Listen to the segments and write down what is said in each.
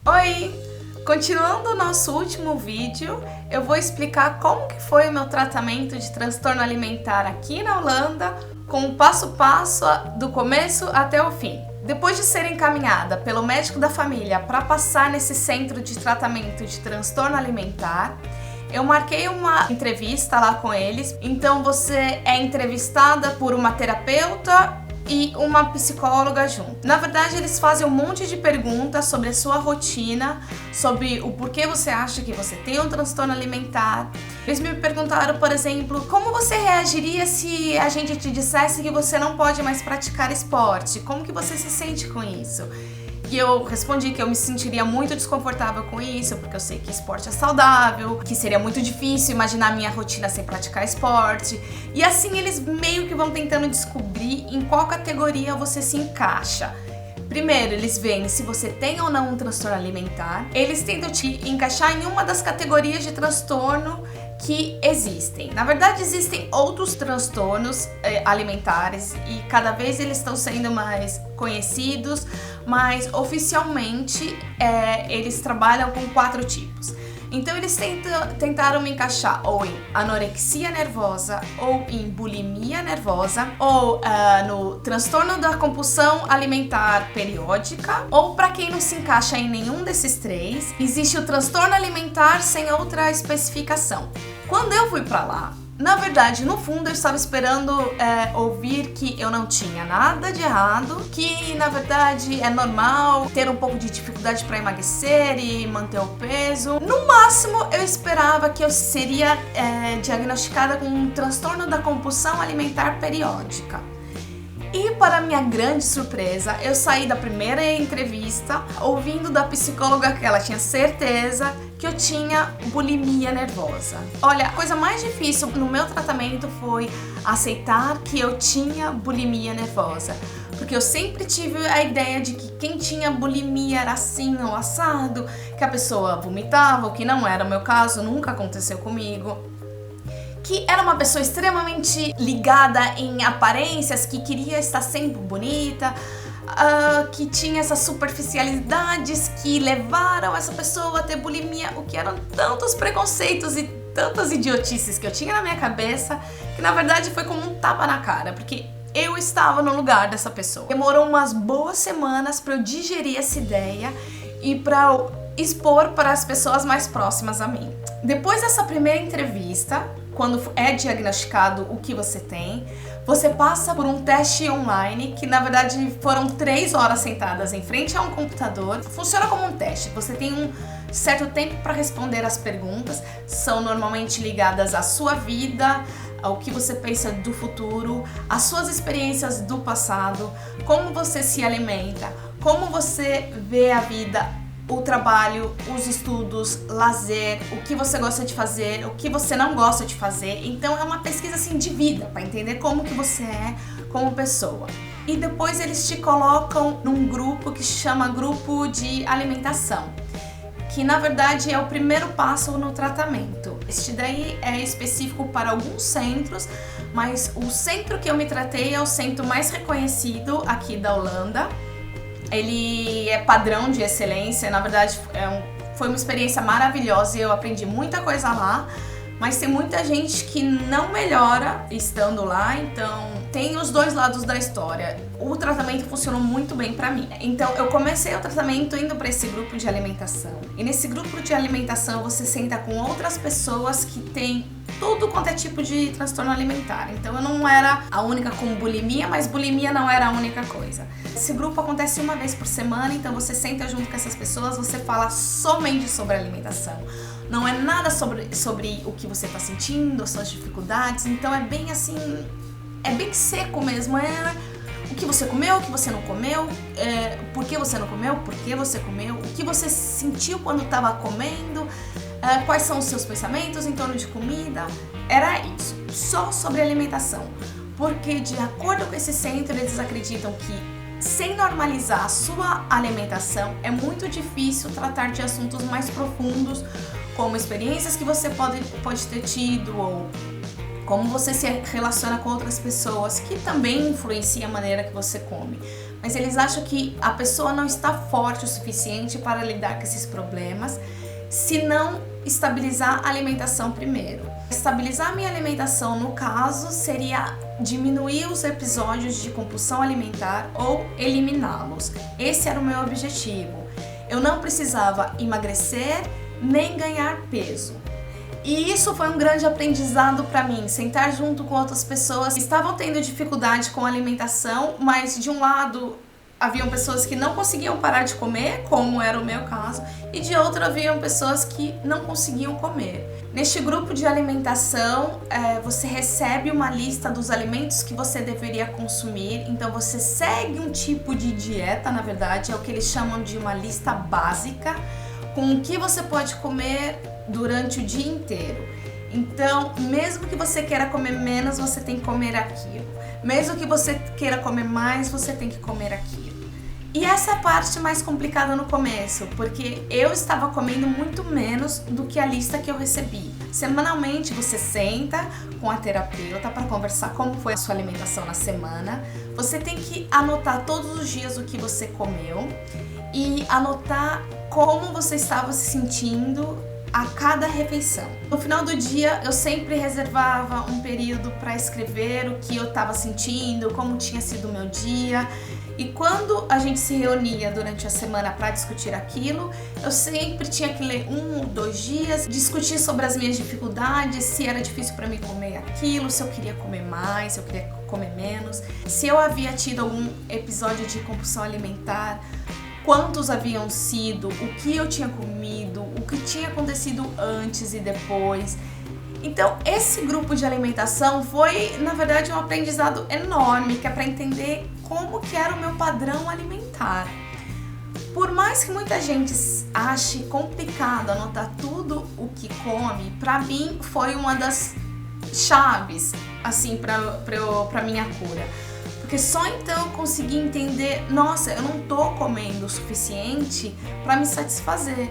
Oi! Continuando o nosso último vídeo, eu vou explicar como que foi o meu tratamento de transtorno alimentar aqui na Holanda, com o passo a passo do começo até o fim. Depois de ser encaminhada pelo médico da família para passar nesse centro de tratamento de transtorno alimentar, eu marquei uma entrevista lá com eles. Então você é entrevistada por uma terapeuta e uma psicóloga junto. Na verdade, eles fazem um monte de perguntas sobre a sua rotina, sobre o porquê você acha que você tem um transtorno alimentar. Eles me perguntaram, por exemplo, como você reagiria se a gente te dissesse que você não pode mais praticar esporte? Como que você se sente com isso? E eu respondi que eu me sentiria muito desconfortável com isso, porque eu sei que esporte é saudável, que seria muito difícil imaginar a minha rotina sem praticar esporte. E assim eles meio que vão tentando descobrir em qual categoria você se encaixa. Primeiro, eles veem se você tem ou não um transtorno alimentar. Eles tentam te encaixar em uma das categorias de transtorno que existem. Na verdade, existem outros transtornos alimentares e cada vez eles estão sendo mais conhecidos, mas oficialmente eles trabalham com 4 tipos. Então eles tentaram me encaixar ou em anorexia nervosa, ou em bulimia nervosa, ou no transtorno da compulsão alimentar periódica, ou para quem não se encaixa em nenhum desses 3, existe o transtorno alimentar sem outra especificação. Quando eu fui para lá, na verdade, no fundo eu estava esperando ouvir que eu não tinha nada de errado, que na verdade é normal ter um pouco de dificuldade para emagrecer e manter o peso. No máximo, eu esperava que eu seria diagnosticada com um transtorno da compulsão alimentar periódica. E para minha grande surpresa, eu saí da primeira entrevista ouvindo da psicóloga que ela tinha certeza que eu tinha bulimia nervosa. Olha, a coisa mais difícil no meu tratamento foi aceitar que eu tinha bulimia nervosa. Porque eu sempre tive a ideia de que quem tinha bulimia era assim ou assado, que a pessoa vomitava, o que não era o meu caso, nunca aconteceu comigo. Que era uma pessoa extremamente ligada em aparências, que queria estar sempre bonita, que tinha essas superficialidades que levaram essa pessoa a ter bulimia, o que eram tantos preconceitos e tantas idiotices que eu tinha na minha cabeça, que na verdade foi como um tapa na cara, porque eu estava no lugar dessa pessoa. Demorou umas boas semanas para eu digerir essa ideia e para expor para as pessoas mais próximas a mim. Depois dessa primeira entrevista, quando é diagnosticado o que você tem, você passa por um teste online, que na verdade foram 3 horas sentadas em frente a um computador. Funciona como um teste, você tem um certo tempo para responder as perguntas, são normalmente ligadas à sua vida, ao que você pensa do futuro, às suas experiências do passado, como você se alimenta, como você vê a vida, o trabalho, os estudos, lazer, o que você gosta de fazer, o que você não gosta de fazer. Então é uma pesquisa assim de vida, para entender como que você é como pessoa. E depois eles te colocam num grupo que se chama grupo de alimentação, que na verdade é o primeiro passo no tratamento. Este daí é específico para alguns centros, mas o centro que eu me tratei é o centro mais reconhecido aqui da Holanda. Ele é padrão de excelência, na verdade foi uma experiência maravilhosa e eu aprendi muita coisa lá, mas tem muita gente que não melhora estando lá, então tem os 2 lados da história. O tratamento funcionou muito bem pra mim. Então eu comecei o tratamento indo para esse grupo de alimentação. E nesse grupo de alimentação você senta com outras pessoas que têm tudo quanto é tipo de transtorno alimentar. Então eu não era a única com bulimia, mas bulimia não era a única coisa. Esse grupo acontece uma vez por semana, então você senta junto com essas pessoas, você fala somente sobre alimentação. Não é nada sobre o que você está sentindo, as suas dificuldades, então é bem assim, é bem seco mesmo, o que você comeu, o que você não comeu, por que você não comeu, por que você comeu, o que você sentiu quando estava comendo, quais são os seus pensamentos em torno de comida. Era isso, só sobre alimentação, porque de acordo com esse centro eles acreditam que sem normalizar a sua alimentação é muito difícil tratar de assuntos mais profundos, como experiências que você pode ter tido ou como você se relaciona com outras pessoas, que também influencia a maneira que você come. mas eles acham que a pessoa não está forte o suficiente para lidar com esses problemas se não estabilizar a alimentação primeiro. Estabilizar a minha alimentação, no caso, seria diminuir os episódios de compulsão alimentar ou eliminá-los. Esse era o meu objetivo. Eu não precisava emagrecer nem ganhar peso. E isso foi um grande aprendizado para mim, sentar junto com outras pessoas que estavam tendo dificuldade com a alimentação, mas de um lado haviam pessoas que não conseguiam parar de comer, como era o meu caso, e de outro haviam pessoas que não conseguiam comer. Neste grupo de alimentação, você recebe uma lista dos alimentos que você deveria consumir, então você segue um tipo de dieta, na verdade, é o que eles chamam de uma lista básica, com o que você pode comer durante o dia inteiro. Então, mesmo que você queira comer menos, você tem que comer aquilo. Mesmo que você queira comer mais, você tem que comer aquilo. E essa é a parte mais complicada no começo, porque eu estava comendo muito menos do que a lista que eu recebi. Semanalmente você senta com a terapeuta para conversar como foi a sua alimentação na semana. Você tem que anotar todos os dias o que você comeu e anotar como você estava se sentindo a cada refeição. No final do dia, eu sempre reservava um período para escrever o que eu estava sentindo, como tinha sido o meu dia. E quando a gente se reunia durante a semana para discutir aquilo, eu sempre tinha que ler 1 ou 2 dias, discutir sobre as minhas dificuldades, se era difícil para mim comer aquilo, se eu queria comer mais, se eu queria comer menos, se eu havia tido algum episódio de compulsão alimentar, quantos haviam sido, o que eu tinha comido, o que tinha acontecido antes e depois. Então, esse grupo de alimentação foi, na verdade, um aprendizado enorme, que é para entender como que era o meu padrão alimentar. Por mais que muita gente ache complicado anotar tudo o que come, para mim foi uma das chaves, assim, para minha cura. Porque só então eu consegui entender, nossa, eu não tô comendo o suficiente para me satisfazer.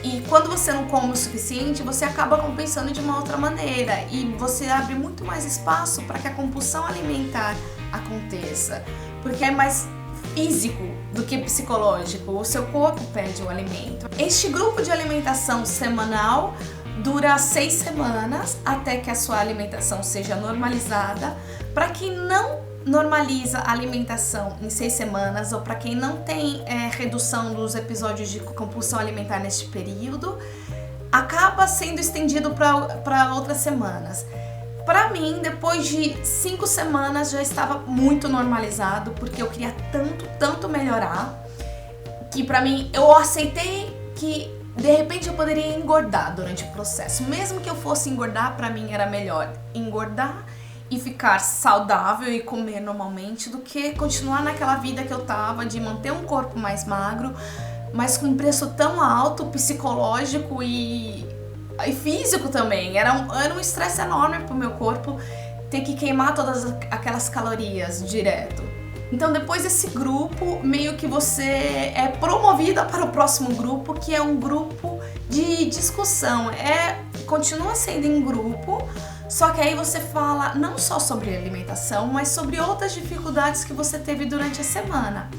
E quando você não come o suficiente, você acaba compensando de uma outra maneira e você abre muito mais espaço para que a compulsão alimentar aconteça, porque é mais físico do que psicológico, o seu corpo pede o alimento. Este grupo de alimentação semanal dura 6 semanas até que a sua alimentação seja normalizada. Para quem não normaliza a alimentação em 6 semanas ou para quem não tem redução dos episódios de compulsão alimentar neste período, acaba sendo estendido para outras semanas. Para mim, depois de 5 semanas já estava muito normalizado, porque eu queria tanto melhorar, que para mim eu aceitei que de repente eu poderia engordar durante o processo. Mesmo que eu fosse engordar, para mim era melhor engordar e ficar saudável e comer normalmente do que continuar naquela vida que eu tava de manter um corpo mais magro, mas com um preço tão alto, psicológico e físico também. Era um estresse enorme pro meu corpo ter que queimar todas aquelas calorias direto. Então, depois desse grupo, meio que você é promovida para o próximo grupo, que é um grupo de discussão. Continua sendo em grupo, só que aí você fala não só sobre alimentação, mas sobre outras dificuldades que você teve durante a semana.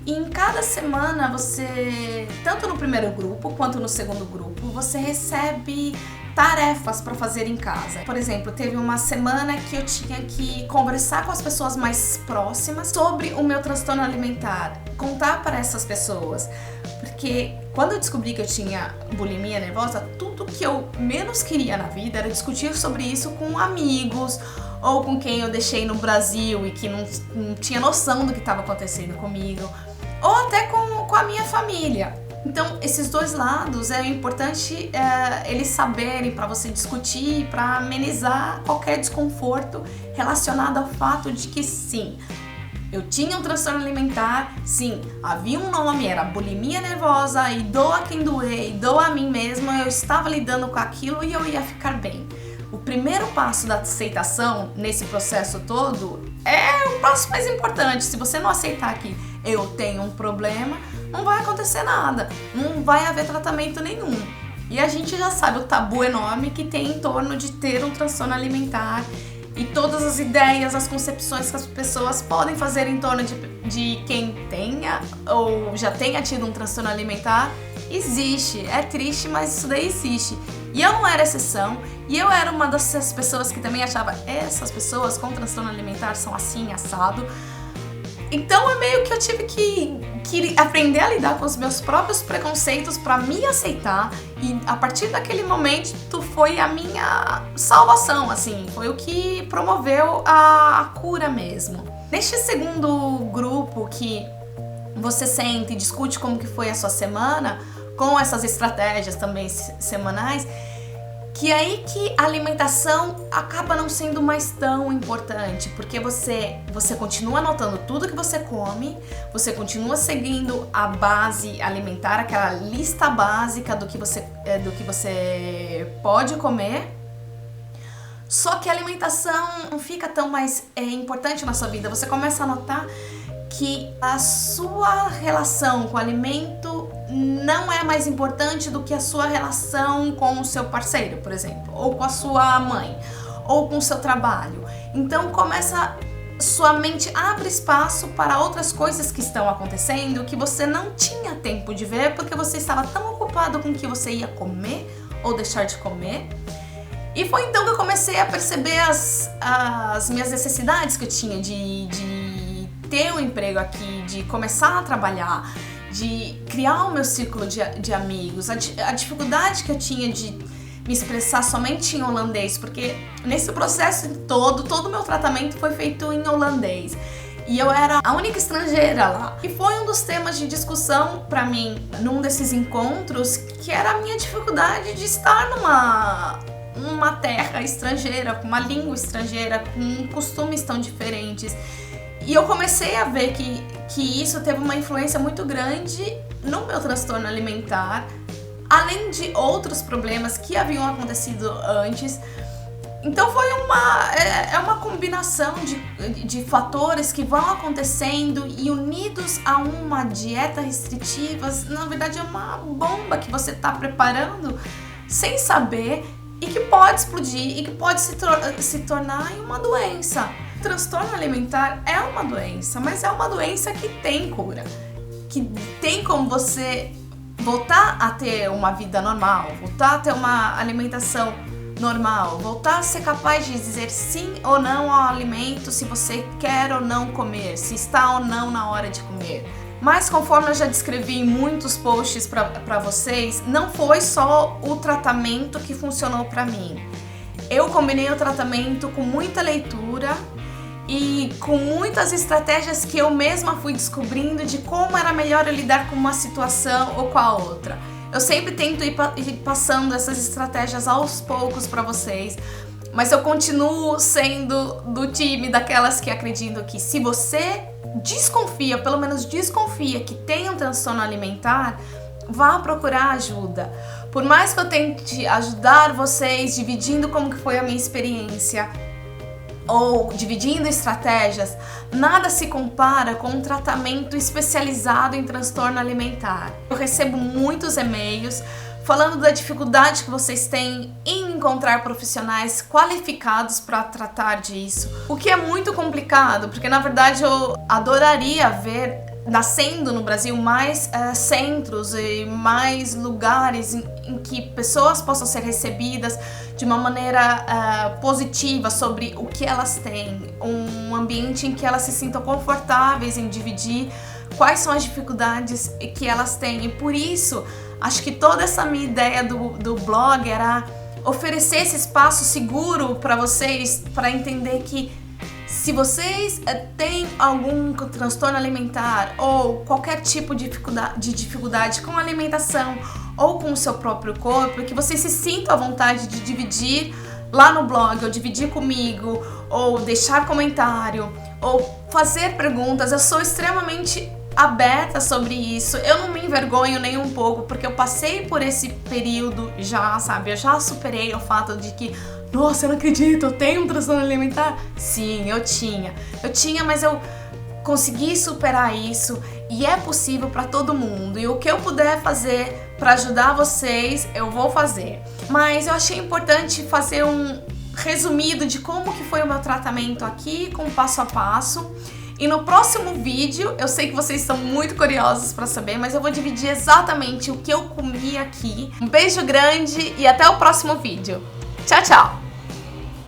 E em cada semana você, tanto no primeiro grupo quanto no segundo grupo, você recebe tarefas para fazer em casa. Por exemplo, teve uma semana que eu tinha que conversar com as pessoas mais próximas sobre o meu transtorno alimentar, contar para essas pessoas, porque quando eu descobri que eu tinha bulimia nervosa, tudo que eu menos queria na vida era discutir sobre isso com amigos ou com quem eu deixei no Brasil e que não tinha noção do que estava acontecendo comigo, ou até com a minha família. Então, esses dois lados é importante eles saberem para você discutir, para amenizar qualquer desconforto relacionado ao fato de que sim, eu tinha um transtorno alimentar, sim, havia um nome, era bulimia nervosa, e doa quem doer, e doa a mim mesma, eu estava lidando com aquilo e eu ia ficar bem. O primeiro passo da aceitação nesse processo todo é o passo mais importante. Se você não aceitar que eu tenho um problema, não vai acontecer nada, não vai haver tratamento nenhum. E a gente já sabe o tabu enorme que tem em torno de ter um transtorno alimentar e todas as ideias, as concepções que as pessoas podem fazer em torno de quem tenha ou já tenha tido um transtorno alimentar, existe. É triste, mas isso daí existe. E eu não era exceção, e eu era uma dessas pessoas que também achava essas pessoas com transtorno alimentar são assim, assado. Então é meio que eu tive que aprender a lidar com os meus próprios preconceitos para me aceitar, e a partir daquele momento foi a minha salvação, assim, foi o que promoveu a cura mesmo. Neste segundo grupo que você sente e discute como que foi a sua semana, com essas estratégias também semanais, que aí que a alimentação acaba não sendo mais tão importante, porque você continua anotando tudo que você come, você continua seguindo a base alimentar, aquela lista básica do que você pode comer, só que a alimentação não fica tão mais importante na sua vida. Você começa a notar que a sua relação com o alimento não é mais importante do que a sua relação com o seu parceiro, por exemplo, ou com a sua mãe, ou com o seu trabalho. Então sua mente abre espaço para outras coisas que estão acontecendo que você não tinha tempo de ver porque você estava tão ocupado com o que você ia comer ou deixar de comer. E foi então que eu comecei a perceber as minhas necessidades que eu tinha de ter um emprego aqui, de começar a trabalhar, de criar o meu círculo de amigos, a dificuldade que eu tinha de me expressar somente em holandês, porque nesse processo todo o meu tratamento foi feito em holandês. E eu era a única estrangeira lá. E foi um dos temas de discussão pra mim, num desses encontros, que era a minha dificuldade de estar numa terra estrangeira, com uma língua estrangeira, com costumes tão diferentes. E eu comecei a ver que isso teve uma influência muito grande no meu transtorno alimentar, além de outros problemas que haviam acontecido antes. Então foi uma combinação de fatores que vão acontecendo e unidos a uma dieta restritiva. Na verdade é uma bomba que você está preparando sem saber e que pode explodir e que pode se tornar em uma doença. O transtorno alimentar é uma doença, mas é uma doença que tem cura, que tem como você voltar a ter uma vida normal, voltar a ter uma alimentação normal, voltar a ser capaz de dizer sim ou não ao alimento, se você quer ou não comer, se está ou não na hora de comer. Mas conforme eu já descrevi em muitos posts para vocês, não foi só o tratamento que funcionou para mim. Eu combinei o tratamento com muita leitura e com muitas estratégias que eu mesma fui descobrindo de como era melhor eu lidar com uma situação ou com a outra. Eu sempre tento ir passando essas estratégias aos poucos para vocês, mas eu continuo sendo do time daquelas que acreditam que se você desconfia, pelo menos desconfia que tem um transtorno alimentar, vá procurar ajuda. Por mais que eu tente ajudar vocês dividindo como que foi a minha experiência, ou dividindo estratégias, nada se compara com um tratamento especializado em transtorno alimentar. Eu recebo muitos e-mails falando da dificuldade que vocês têm em encontrar profissionais qualificados para tratar disso, o que é muito complicado, porque na verdade eu adoraria ver nascendo no Brasil mais centros e mais lugares em que pessoas possam ser recebidas de uma maneira positiva sobre o que elas têm, um ambiente em que elas se sintam confortáveis em dividir quais são as dificuldades que elas têm. E por isso, acho que toda essa minha ideia do blog era oferecer esse espaço seguro para vocês, para entender que se vocês têm algum transtorno alimentar ou qualquer tipo de dificuldade com a alimentação ou com o seu próprio corpo, que vocês se sintam à vontade de dividir lá no blog, ou dividir comigo, ou deixar comentário, ou fazer perguntas. Eu sou extremamente aberta sobre isso, eu não me envergonho nem um pouco, porque eu passei por esse período já, sabe? Eu já superei o fato de que, nossa, eu não acredito, eu tenho um transtorno alimentar. Sim, eu tinha, mas eu consegui superar isso e é possível para todo mundo. E o que eu puder fazer para ajudar vocês, eu vou fazer. Mas eu achei importante fazer resumido de como que foi o meu tratamento aqui, com passo a passo. E no próximo vídeo, eu sei que vocês estão muito curiosos para saber, mas eu vou dividir exatamente o que eu comi aqui. Um beijo grande e até o próximo vídeo. Tchau, tchau!